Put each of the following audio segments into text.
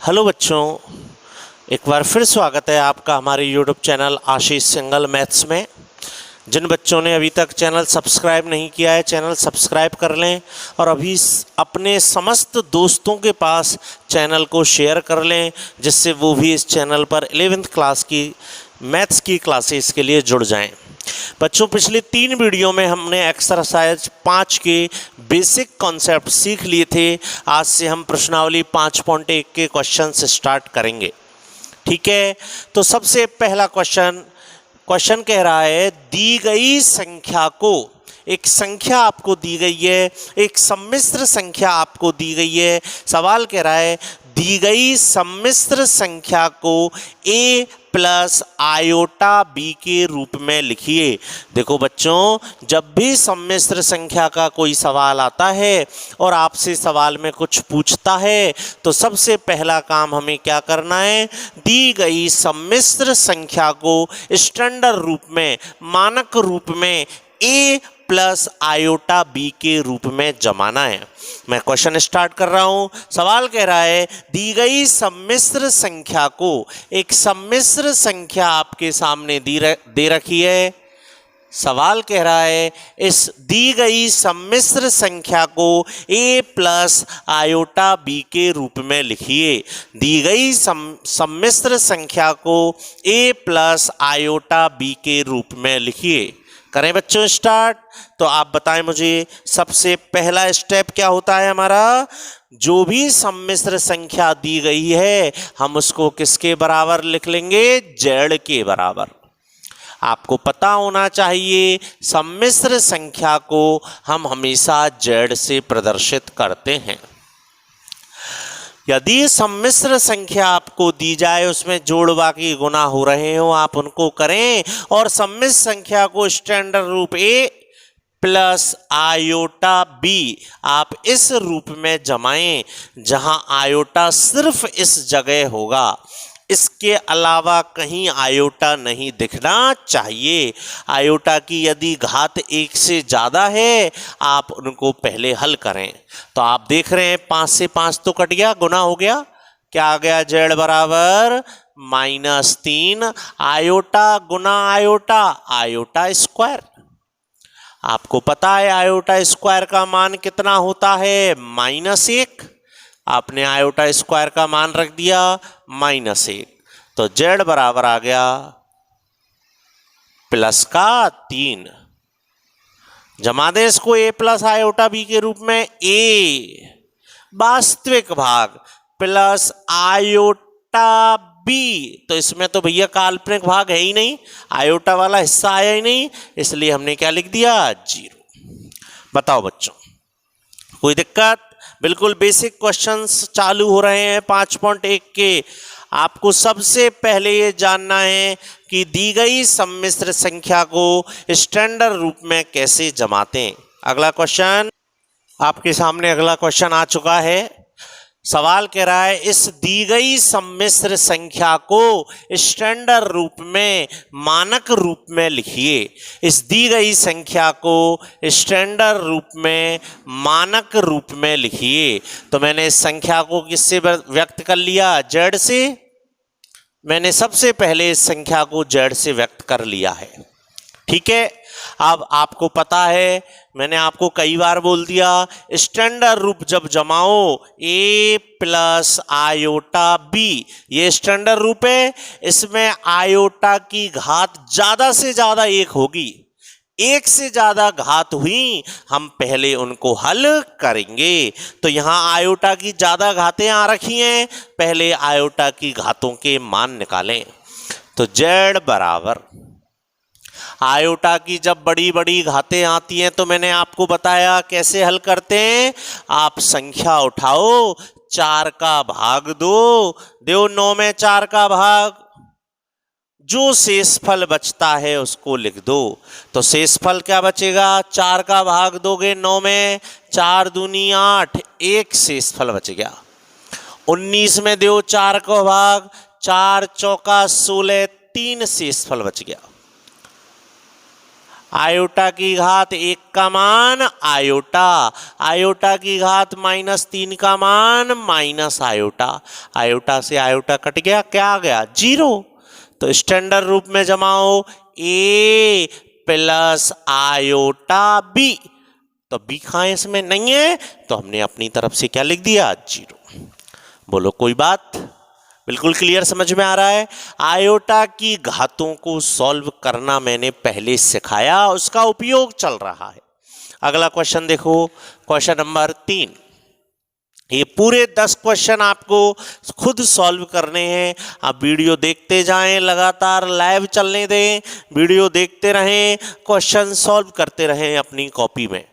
Hello बच्चों, एक बार फिर स्वागत है आपका हमारे यूट्यूब चैनल आशीष सिंगल मैथ्स में। जिन बच्चों ने अभी तक चैनल सब्सक्राइब नहीं किया है, चैनल सब्सक्राइब कर लें और अभी अपने समस्त दोस्तों के पास चैनल को शेयर कर लें, जिससे वो भी इस चैनल पर 11th क्लास की मैथ्स की क्लासेस के लिए जुड़ जाएं। बच्चों, पिछले 3 वीडियो में हमने एक्सरसाइज 5 के बेसिक कॉन्सेप्ट सीख लिए थे। आज से हम प्रश्नावली 5.1 के क्वेश्चन से स्टार्ट करेंगे। ठीक है, तो सबसे पहला क्वेश्चन कह रहा है, दी गई संख्या को, एक संख्या आपको दी गई है, एक सम्मिश्र संख्या आपको दी गई है। सवाल कह रहा है, दी गई सम्मिश्र संख्या को a प्लस आयोटा b के रूप में लिखिए। देखो बच्चों, जब भी सम्मिश्र संख्या का कोई सवाल आता है और आपसे सवाल में कुछ पूछता है, तो सबसे पहला काम हमें क्या करना है, दी गई सम्मिश्र संख्या को स्टैंडर्ड रूप में, मानक रूप में a प्लस आयोटा b के रूप में जमाना है। मैं क्वेश्चन स्टार्ट कर रहा हूं। सवाल कह रहा है, दी गई सम्मिश्र संख्या को, एक सम्मिश्र संख्या आपके सामने दे रखी है। सवाल कह रहा है, इस दी गई सम्मिश्र संख्या को a प्लस आयोटा b के रूप में लिखिए। दी गई सम्मिश्र संख्या को a प्लस आयोटा b के रूप में लिखिए। करें बच्चों स्टार्ट। तो आप बताएं मुझे, सबसे पहला स्टेप क्या होता है हमारा, जो भी सम्मिश्र संख्या दी गई है हम उसको किसके बराबर लिख लेंगे, z के बराबर। आपको पता होना चाहिए, सम्मिश्र संख्या को हम हमेशा z से प्रदर्शित करते हैं। यदि सम्मिश्र संख्या आपको दी जाए, उसमें जोड़ बाकी गुना हो रहे हो, आप उनको करें और सम्मिश्र संख्या को स्टैंडर्ड रूप a प्लस आयोटा b आप इस रूप में जमाएं, जहां आयोटा सिर्फ इस जगह होगा, इसके अलावा कहीं आयोटा नहीं दिखना चाहिए। आयोटा की यदि घात 1 से ज़्यादा है, आप उनको पहले हल करें। तो आप देख रहे हैं 5 से 5 तो कट गया, गुना हो गया, क्या आ गया, z बराबर -3 आयोटा गुना आयोटा, आयोटा स्क्वायर। आपको पता है आयोटा स्क्वायर का मान कितना होता है, -1। आपने आयोटा स्क्वायर का मान रख दिया -1, तो z बराबर आ गया +3। जमा दे इसको a प्लस आयोटा b के रूप में, a वास्तविक भाग प्लस आयोटा b, तो इसमें तो भैया काल्पनिक भाग है ही नहीं, आयोटा वाला हिस्सा आया ही नहीं, इसलिए हमने क्या लिख दिया, 0। बताओ बच्चों, कोई दिक्कत? बिल्कुल बेसिक क्वेश्चंस चालू हो रहे हैं 5.1 के। आपको सबसे पहले ये जानना है कि दी गई सम्मिश्र संख्या को स्टैंडर्ड रूप में कैसे जमाते हैं। अगला क्वेश्चन आपके सामने, अगला क्वेश्चन आ चुका है। सवाल कह रहा है, इस दी गई सम्मिश्र संख्या को स्टैंडर्ड रूप में, मानक रूप में लिखिए। इस दी गई संख्या को स्टैंडर्ड रूप में, मानक रूप में लिखिए। तो मैंने इस संख्या को किससे व्यक्त कर लिया, z से। मैंने सबसे पहले इस संख्या को z से व्यक्त कर लिया है। ठीक है, अब आपको पता है, मैंने आपको कई बार बोल दिया, स्टैंडर्ड रूप जब जमाओ a प्लस आयोटा b, ये स्टैंडर्ड रूप है, इसमें आयोटा की घात ज्यादा से ज्यादा 1 होगी। 1 से ज्यादा घात हुई, हम पहले उनको हल करेंगे। तो यहां आयोटा की ज्यादा घातें आ रखी हैं, पहले आयोटा की घातों के मान निकालें। तो z बराबर, आयोटा की जब बड़ी बड़ी घातें आती हैं तो मैंने आपको बताया कैसे हल करते हैं। आप संख्या उठाओ, 4 का भाग दो, 9 में 4 का भाग, जो शेषफल बचता है उसको लिख दो। तो शेषफल क्या बचेगा, 4 का भाग दोगे 9 में, 4 दूनी 8, 1 शेषफल बच गया। 19 में दो 4 का भाग, 4 चौका 16, 3 शेषफल बच गया। आयोटा की घात 1 का मान आयोटा, आयोटा की घात -3 का मान माइनस आयोटा, आयोटा से आयोटा कट गया, क्या आ गया 0। तो स्टैंडर्ड रूप में जमाओ a प्लस आयोटा b, तो b कहाँ इसमें नहीं है, तो हमने अपनी तरफ से क्या लिख दिया 0। बोलो कोई बात, बिल्कुल क्लियर समझ में आ रहा है। आयोटा की घातों को सॉल्व करना मैंने पहले सिखाया, उसका उपयोग चल रहा है। अगला क्वेश्चन देखो, क्वेश्चन नंबर 3। ये पूरे 10 क्वेश्चन आपको खुद सॉल्व करने हैं। आप वीडियो देखते जाएं, लगातार लाइव चलने दें, वीडियो देखते रहें, क्वेश्चन सॉल्व करते रहें अपनी कॉपी में।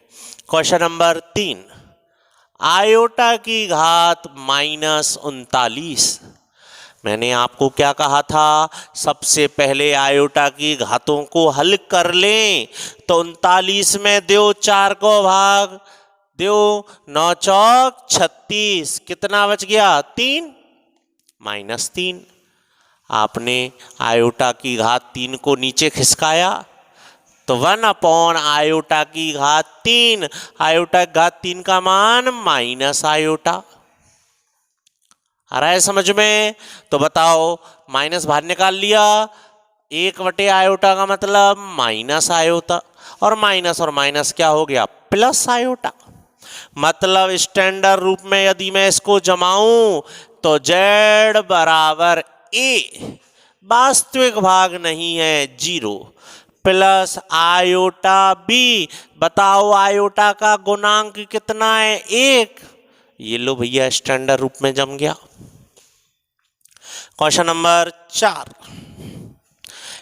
क्वेश्चन नंबर 3, आयोटा की घात -39। मैंने आपको क्या कहा था, सबसे पहले आयोटा की घातों को हल कर लें। तो 39 में दो 4 को भाग, दो 9 चौक 36, कितना बच गया 3, -3। आपने आयोटा की घात 3 को नीचे खिसकाया, तो 1 अपॉन आयोटा की घात 3, आयोटा की घात 3 का मान माइनस आयोटा। आ रहा है समझ में? तो बताओ, माइनस बाहर निकाल लिया, 1/आयोटा का मतलब माइनस आयोटा, और माइनस क्या हो गया प्लस आयोटा। मतलब स्टैंडर्ड रूप में यदि मैं इसको जमाऊं तो z बराबर a, वास्तविक भाग नहीं है 0, प्लस आयोटा b, बताओ आयोटा का गुणांक कितना है 1। ये लो भैया स्टैंडर्ड रूप में जम गया। क्वेश्चन नंबर 4,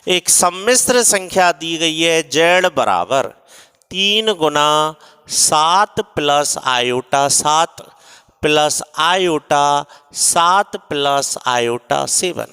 एक सम्मिश्र संख्या दी गई है z बराबर 3 गुना 7 plus iota 7 plus iota 7 plus iota 7।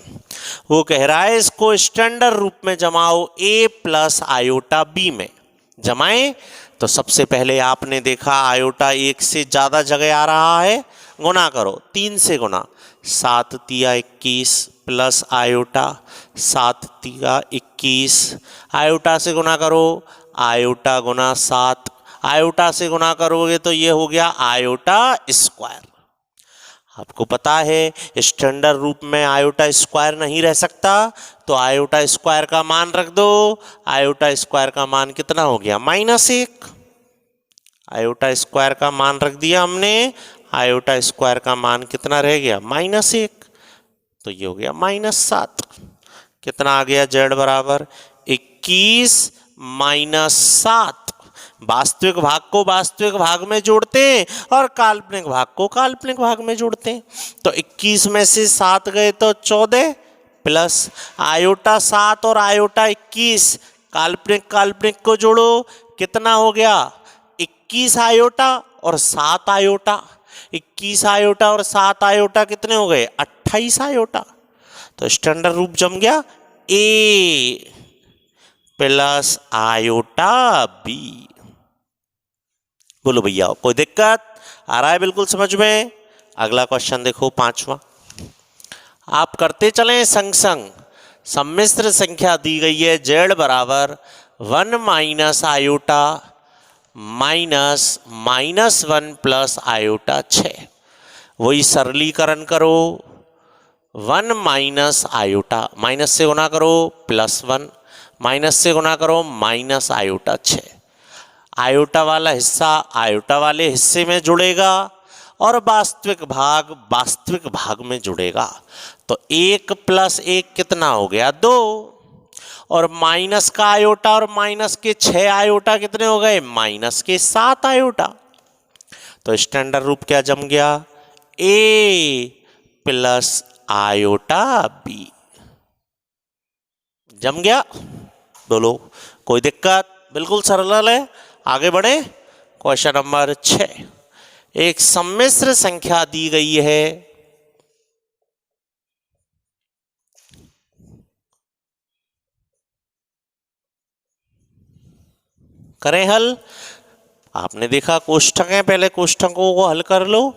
वो कह रहा है इसको स्टैंडर्ड रूप में जमाओ a प्लस आयोटा b में। जमाएं तो सबसे पहले आपने देखा आयोटा 1 से ज़्यादा जगह आ रहा है, गुना करो 3 से गुना, 7 तिया 21 प्लस आयोटा 7 तिया 21, आयोटा से गुना करो, आयोटा गुना 7, आयोटा से गुना करोगे तो ये हो गया आयोटा स्क्वायर। आपको पता है स्टैंडर्ड रूप में आयोटा स्क्वायर नहीं रह सकता, तो आयोटा स्क्वायर का मान रख दो। आयोटा स्क्वायर का मान कितना हो गया -1, आयोटा स्क्वायर का मान रख दिया हमने, आयोटा स्क्वायर का मान कितना रह गया -1, तो ये हो गया -7। कितना आ गया z बराबर 21 -7। वास्तविक भाग को वास्तविक भाग में जोड़ते हैं और काल्पनिक भाग को काल्पनिक भाग में जोड़ते हैं। तो 21 में से 7 गए तो 14 प्लस आयोटा 7 और आयोटा 21, काल्पनिक को जोड़ो, कितना हो गया 21 आयोटा और 7 आयोटा, 21 आयोटा और 7 आयोटा कितने हो गए 28 आयोटा। तो स्टैंडर्ड रूप जम गया a प्लस आयोटा b। बोलो भैया कोई दिक्कत आ रहा है बिल्कुल समझ में? अगला क्वेश्चन देखो 5वां। आप करते चलें संग संग। सम्मिश्र संख्या दी गई है z बराबर 1 माइनस आयोटा -1 प्लस आयोटा 6। वही सरलीकरण करो, 1 माइनस आयोटा, माइनस से गुना करो +1, माइनस से गुना करो माइनस आयोटा 6। आयोटा वाला हिस्सा आयोटा वाले हिस्से में जुड़ेगा और वास्तविक भाग में जुड़ेगा। तो 1 + 1 कितना हो गया 2, और माइनस का आयोटा और माइनस के 6 आयोटा कितने हो गए माइनस के 7 आयोटा। तो स्टैंडर्ड रूप क्या जम गया a प्लस आयोटा b। जम गया? बोलो कोई दिक्कत? बिल्कुल सरल है। आगे बढ़े। क्वेश्चन नंबर 6, एक सम्मिश्र संख्या दी गई है करें हल। आपने देखा कोष्ठक है, पहले कोष्ठकों को हल कर लो।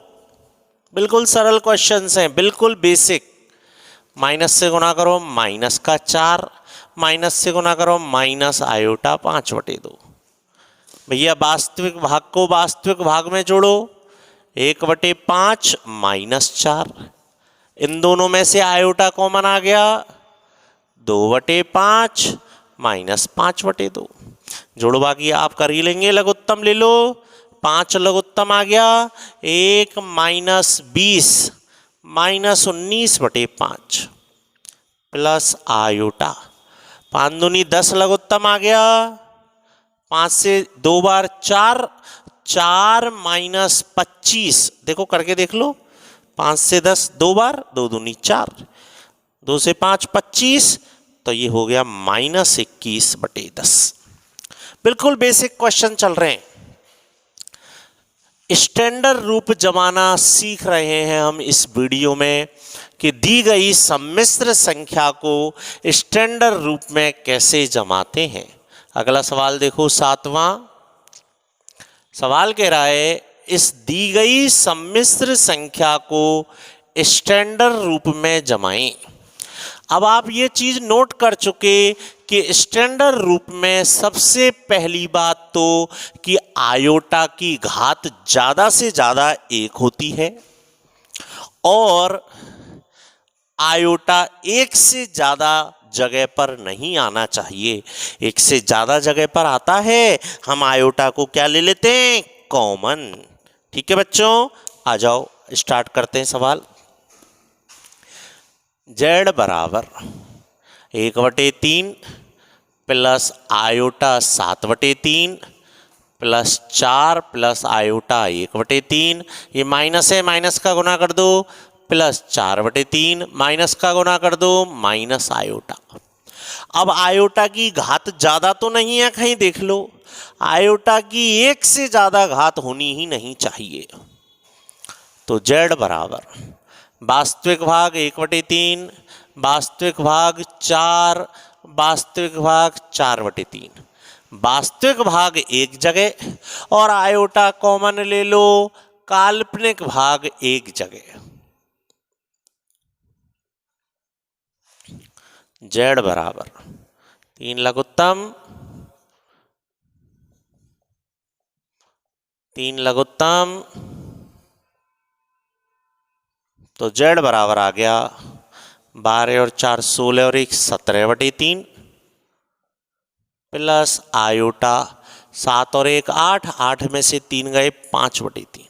बिल्कुल सरल क्वेश्चन हैं, बिल्कुल बेसिक। माइनस से गुना करो माइनस का 4, माइनस से गुना करो, माइनस आयोटा 5/2। भैया वास्तविक भाग को वास्तविक भाग में जोड़ो, 1/5 -4। इन दोनों में से आयोटा कॉमन आ गया, 2/5 -5/2। जोड़ो, बाकी आप कर ही लेंगे। लघुत्तम ले लो, 5 लघुत्तम आ गया, 1 -20 -19/5 प्लस आयोटा। 5 दूनी 10 लघुत्तम आ गया, 5 से 2 बार 4, 4 -25। देखो करके देख लो, 5 से 10 2 बार, 2 दूनी 4, 2 से 5 25, तो ये हो गया -21/10। बिल्कुल बेसिक क्वेश्चन चल रहे हैं। स्टैंडर्ड रूप जमाना सीख रहे हैं हम इस वीडियो में कि दी गई सम्मिश्र संख्या को स्टैंडर्ड रूप में कैसे जमाते हैं। अगला सवाल देखो, 7वां सवाल कह रहा है इस दी गई सम्मिश्र संख्या को स्टैंडर्ड रूप में जमाएं। अब आप ये चीज नोट कर चुके कि स्टैंडर्ड रूप में सबसे पहली बात तो कि आयोटा की घात ज्यादा से ज्यादा 1 होती है और आयोटा 1 से ज्यादा जगह पर नहीं आना चाहिए। 1 से ज्यादा जगह पर आता है, हम आयोटा को क्या ले लेते हैं, कॉमन। ठीक है बच्चों, आ जाओ स्टार्ट करते हैं सवाल। z बराबर 1/3 plus iota 7/3 plus 4 plus iota 1/3। ये माइनस है, माइनस का गुना कर दो, प्लस 4/3 माइनस का गुना कर दो, माइनस आयोटा। अब आयोटा की घात ज्यादा तो नहीं है, कहीं देख लो, आयोटा की 1 से ज्यादा घात होनी ही नहीं चाहिए। तो z बराबर वास्तविक भाग 1/3, वास्तविक भाग 4, वास्तविक भाग 4/3। वास्तविक भाग एक जगह और आयोटा कॉमन ले लो, काल्पनिक भाग एक जगह। z बराबर 3 लघुत्तम 3 लघुत्तम, तो z बराबर आ गया 12 और 4 16 और 1 17/3 प्लस आयोटा 7 और 1 8, 8 में से 3 गए 5/3।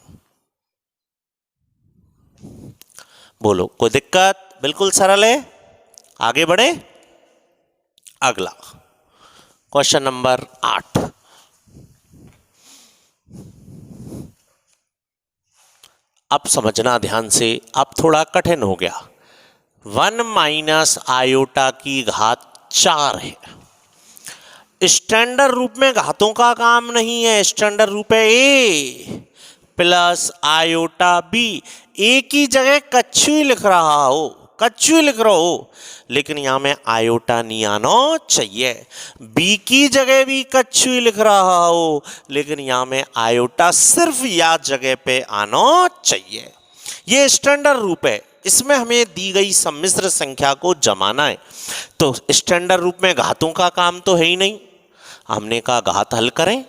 बोलो कोई दिक्कत? बिल्कुल सरल है, आगे बढ़े। अगला क्वेश्चन नंबर 8। अब समझना ध्यान से, अब थोड़ा कठिन हो गया। 1 माइनस आयोटा की घात 4 है। स्टैंडर्ड रूप में घातों का काम नहीं है, स्टैंडर्ड रूप है a plus iota b। a की जगह कच्छू लिख रहा हो, कच्छू लिख रहा हो, लेकिन यहां में आयोटा नहीं आना चाहिए। b की जगह भी कच्छू लिख रहा हो, लेकिन यहां में आयोटा सिर्फ या जगह पे आना चाहिए। ये स्टैंडर्ड रूप है, इसमें हमें दी गई सम्मिश्र संख्या को जमाना है। तो स्टैंडर्ड रूप में घातों का काम तो है ही नहीं, हमने कहा घात हल करें।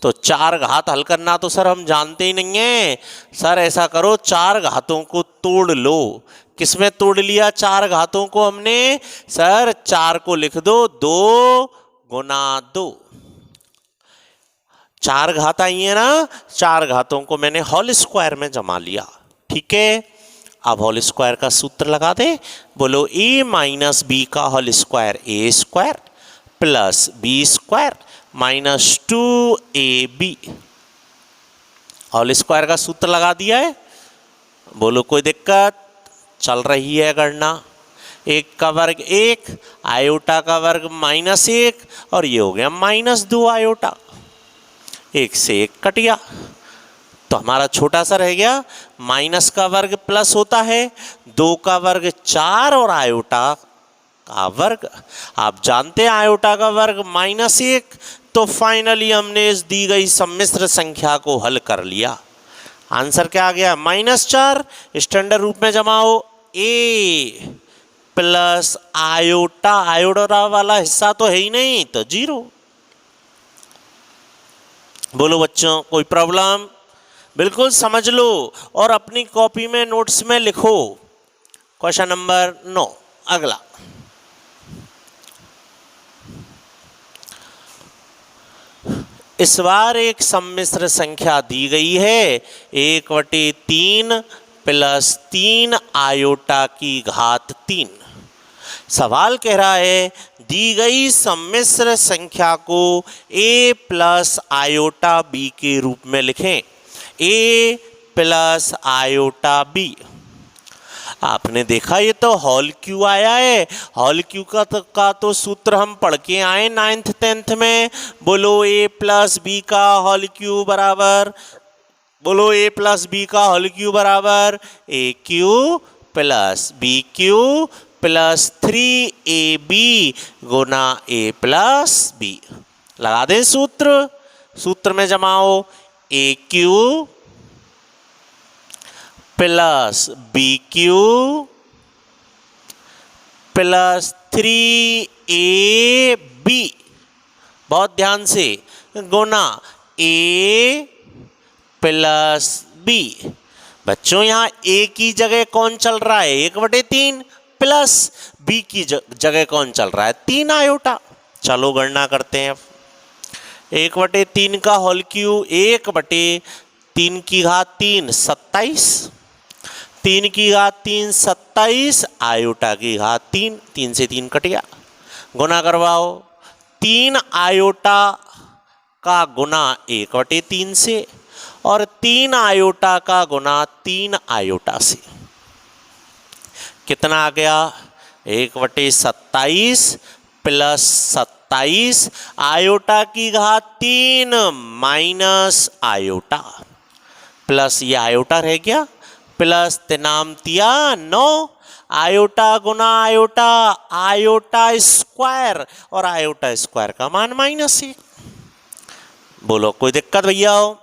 तो 4 घात हल करना तो सर हम जानते ही नहीं है। सर ऐसा करो, 4 घातों को तोड़ लो। किसमें तोड़ लिया 4 घातों को हमने? सर 4 को लिख दो 2 गुना 2। 4 घात आई है ना, 4 घातों को मैंने होल स्क्वायर में जमा लिया। ठीक है, अब होल स्क्वायर का सूत्र लगा दे। बोलो a माइनस बी का whole square a square plus B square minus 2ab। Whole square का सूत्र लगा दिया है। बोलो कोई दिक्कत? चल रही है गणना। 1 का वर्ग 1, आयोटा का वर्ग -1 और ये हो गया -2 आयोटा। 1 से 1 कट गया, तो हमारा छोटा सा रह गया। माइनस का वर्ग प्लस होता है, 2 का वर्ग 4 और आयोटा का वर्ग आप जानते हैं आयोटा का वर्ग -1। तो फाइनली हमने इस दी गई सम्मिश्र संख्या को हल कर लिया। आंसर क्या आ गया? -4। स्टैंडर्ड रूप में जमाओ, a प्लस आयोटा, आयोटा वाला हिस्सा तो है ही नहीं तो 0। बोलो बच्चों कोई प्रॉब्लम? बिल्कुल समझ लो और अपनी कॉपी में नोट्स में लिखो। क्वेश्चन नंबर 9 अगला। इस बार एक सम्मिश्र संख्या दी गई है 1/3 प्लस 3 आयोटा की घात 3। सवाल कह रहा है दी गई सम्मिश्र संख्या को a प्लस आयोटा b के रूप में लिखें। a plus iota b। आपने देखा ये तो होल क्यू आया है। होल क्यू का तो सूत्र हम पढ़ के आए 9th 10th में। बोलो a प्लस बी का होल क्यू बराबर, बोलो a प्लस बी का होल क्यू बराबर a cube plus B cube plus 3ab गुना a प्लस बी। लगा दें सूत्र, सूत्र में जमाओ a cube plus B cube plus 3ab, बहुत ध्यान से, गुना a प्लस b। बच्चों यहाँ a की जगह कौन चल रहा है 1/3 प्लस b की जगह कौन चल रहा है 3 आयोटा। चलो गणना करते हैं। 1/3 का होल क्यू 1/3 की घात 3 27, 3 की घात 3 27, आयोटा की घात 3, 3 से 3 कट गया। गुना करवाओ 3 आयोटा का गुना 1/3 से और 3 आयोटा का गुना 3 आयोटा से। कितना आ गया 1/27 प्लस 27 आयोटा की घात 3 माइनस आयोटा, प्लस ये आयोटा रह गया, प्लस तिनामतिया 9 आयोटा गुना आयोटा, आयोटा स्क्वायर और आयोटा स्क्वायर का मान -1। बोलो कोई दिक्कत भैया हो?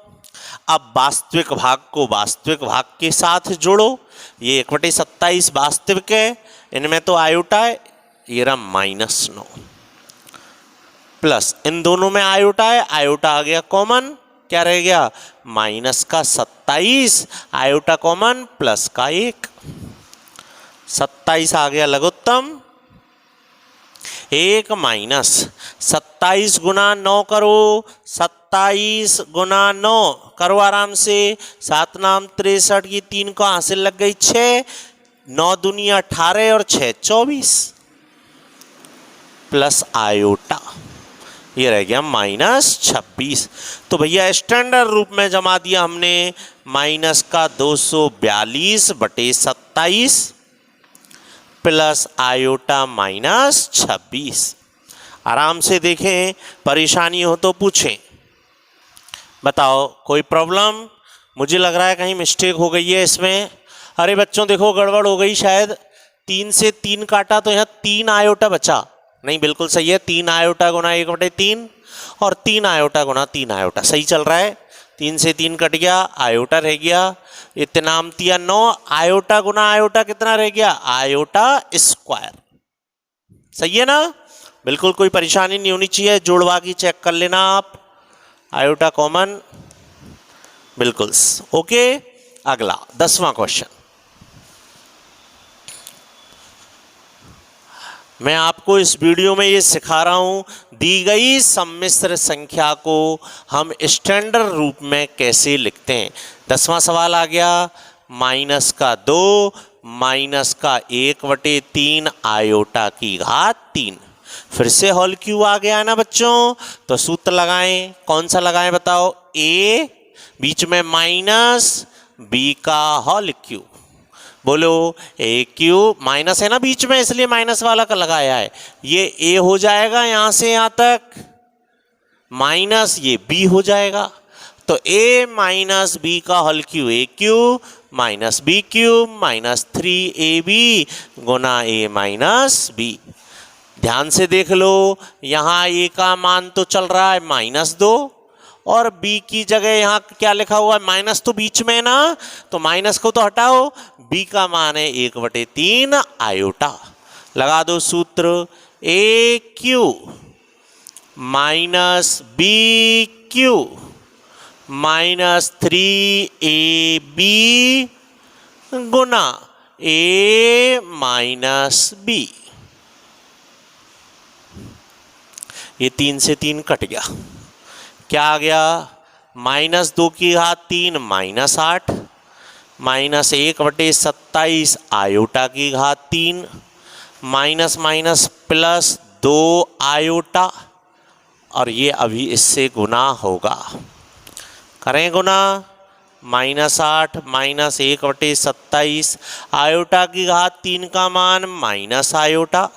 अब वास्तविक भाग को वास्तविक भाग के साथ जोड़ो। ये 1/27 वास्तविक है, इनमें तो आयोटा है, ये रहा -9 प्लस इन दोनों में आयोटा है, आयोटा आ गया कॉमन, क्या रह गया माइनस का 27, आयोटा कॉमन प्लस का 1, 27 आ गया लघुत्तम। 1 माइनस 27 गुना 9 करो, 27 गुना 9 करो आराम से, 7 नाम 63 की 3 को हासिल लग गई 6, 9 दूनी 18 और 6 24 प्लस आयोटा, ये रह गया -26। तो भैया स्टैंडर्ड रूप में जमा दिया हमने माइनस का 242/27 प्लस आयोटा -26। आराम से देखें, परेशानी हो तो पूछें। बताओ कोई प्रॉब्लम? मुझे लग रहा है कहीं मिस्टेक हो गई है इसमें। अरे बच्चों देखो गड़बड़ हो गई शायद, 3 से 3 काटा तो यहाँ 3 आयोटा बचा। नहीं बिल्कुल सही है, 3 आयोटा गुना 1/3 और 3 आयोटा गुना 3 आयोटा, सही चल रहा है। 3 से 3 कट गया, आयोटा रह गया, इतनामतिया 9, आयोटा गुना आयोटा कितना रह गया आयोटा स्क्वायर, सही है ना? बिल्कुल कोई परेशानी नहीं होनी चाहिए, जोड़वा की चेक कर लेना आप, आयोटा कॉमन बिल्कुल ओके। अगला 10वां क्वेश्चन, मैं आपको इस वीडियो में ये सिखा रहा हूँ दी गई सम्मिश्र संख्या को हम स्टैंडर्ड रूप में कैसे लिखते हैं। 10वां सवाल आ गया, माइनस का 2 माइनस का 1/3 आयोटा की घात 3। फिर से होल क्यू आ गया है ना बच्चों, तो सूत्र लगाएं, कौन सा लगाएं बताओ? a बीच में माइनस b का होल क्यू, बोलो ए क्यू, माइनस है ना बीच में इसलिए माइनस वाला का लगाया है, ये a हो जाएगा यहाँ से यहाँ तक, माइनस ये b हो जाएगा, तो a माइनस बी का whole cube A cube minus B cube minus 3ab गुना a माइनस b। ध्यान से देख लो, यहाँ a का मान तो चल रहा है -2 और b की जगह यहाँ क्या लिखा हुआ है, माइनस तो बीच में है ना, तो माइनस को तो हटाओ, b का मान है 1/3 आयोटा, लगा दो सूत्र, a cube minus B cube minus 3ab गुना ए माइनस बी। ये 3 से 3 कट गया, क्या आ गया, -2 माइनस 8 माइनस 1/27 आयोटा की घात 3 माइनस माइनस प्लस 2 आयोटा, और ये अभी इससे गुना होगा, करें गुना, -8 माइनस 1/27 आयोटा की घात 3 का मान माइनस आयोटा,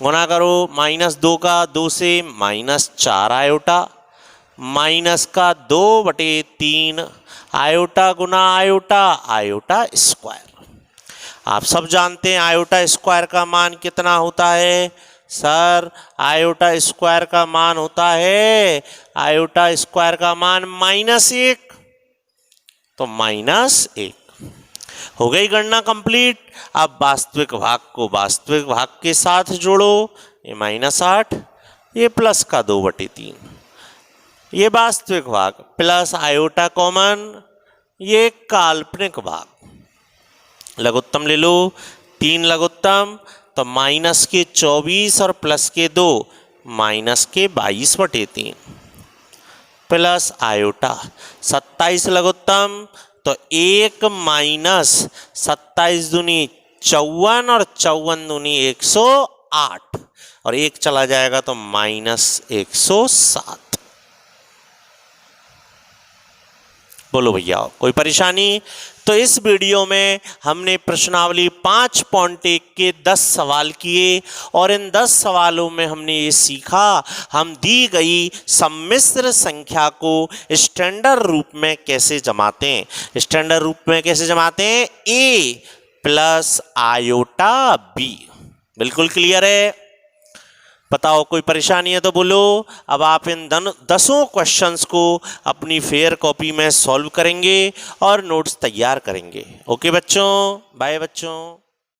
गुना करो -2 का 2 से -4 आयोटा माइनस का 2/3 आयोटा गुना आयोटा, आयोटा स्क्वायर। आप सब जानते हैं आयोटा स्क्वायर का मान कितना होता है सर, आयोटा स्क्वायर का मान होता है, आयोटा स्क्वायर का मान -1, तो -1 हो गई गणना कंप्लीट। अब वास्तविक भाग को वास्तविक भाग के साथ जोड़ो, ये -8 ये प्लस का 2/3, ये वास्तविक भाग प्लस आयोटा कॉमन, ये काल्पनिक भाग, लघुत्तम ले लो, 3 लघुत्तम, तो माइनस के 24 और प्लस के 2 माइनस के 22/3 प्लस आयोटा, 27 लघुत्तम, तो 1 माइनस 27 दूनी 54 और 54 दूनी 108, और 1 चला जाएगा तो -107। बोलो भैया कोई परेशानी? तो इस वीडियो में हमने प्रश्नावली 5.1 के 10 सवाल किए, और इन 10 सवालों में हमने ये सीखा हम दी गई सम्मिश्र संख्या को स्टैंडर्ड रूप में कैसे जमाते हैं। स्टैंडर्ड रूप में कैसे जमाते हैं, a प्लस आयोटा b। बिल्कुल क्लियर है? बताओ कोई परेशानी है तो बोलो। अब आप इन 10 क्वेश्चंस को अपनी फेयर कॉपी में सॉल्व करेंगे और नोट्स तैयार करेंगे। ओके बच्चों, बाय बच्चों।